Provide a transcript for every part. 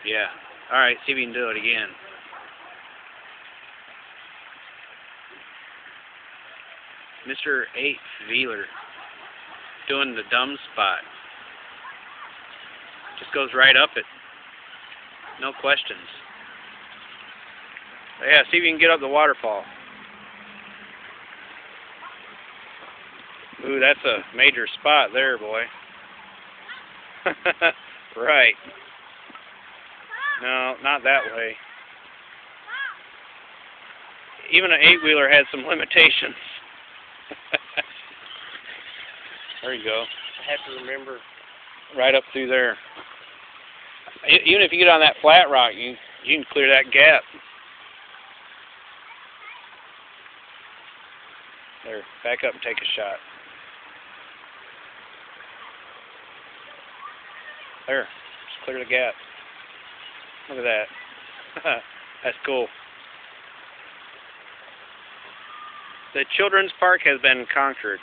Yeah. Alright, see if you can do it again. Mr. 8 Wheeler doing the dumb spot. Just goes right up it. No questions. Yeah, see if you can get up the waterfall. Ooh, that's a major spot there, boy. Right. No, not that way. Even an 8-wheeler had some limitations. There you go. I have to remember. Right up through there. Even if you get on that flat rock, you can clear that gap. There, back up and take a shot. There, just clear the gap. Look at that. That's cool. The children's park has been conquered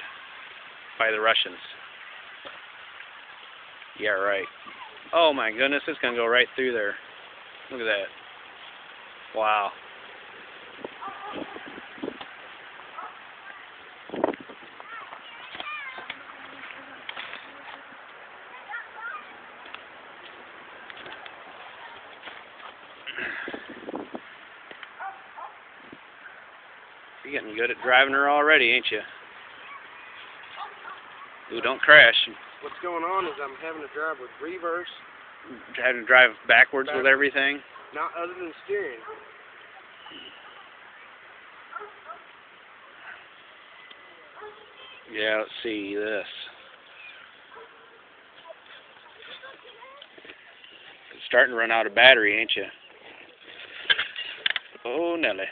by the Russians. Yeah, right. Oh my goodness, it's going to go right through there. Look at that. Wow. You're getting good at driving her already, ain't you? Ooh, don't crash. What's going on is I'm having to drive with reverse. Having to drive backwards with everything? Not other than steering. Yeah, let's see this. It's starting to run out of battery, ain't you? Oh, Nelly.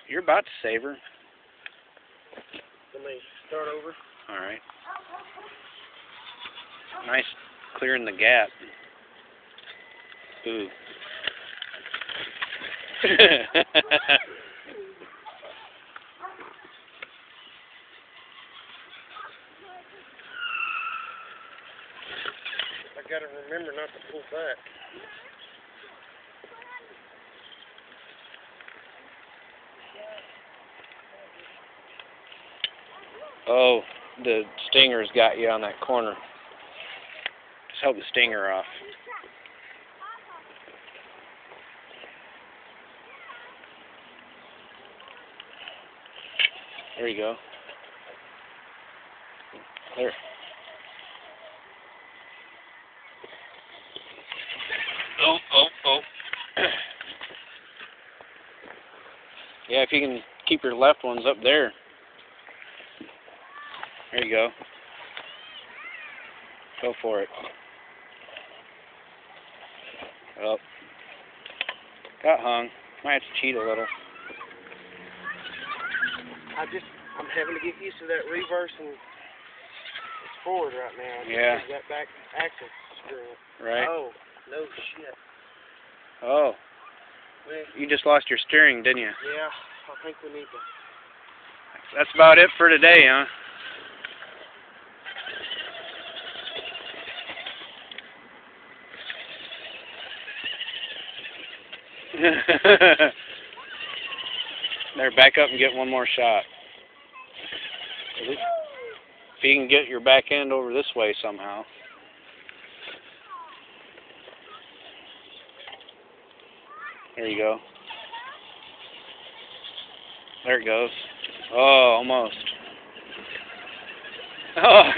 You're about to save her. Let me start over. All right. Nice clearing the gap. Ooh. I gotta remember not to pull back. Oh, the stinger's got you on that corner. Just help the stinger off. There you go. There. Oh, oh, oh. Yeah, if you can keep your left ones up there. There you go. Go for it. Oh. Got hung. Might have to cheat a little. I'm having to get used to that reverse and it's forward right now. Yeah. That back axle screw. Right. Oh, no shit. Oh. You just lost your steering, didn't you? Yeah, I think we need to. That's about it for today, huh? There, back up and get one more shot. If you can get your back end over this way somehow. There you go. There it goes. Oh, almost. Oh.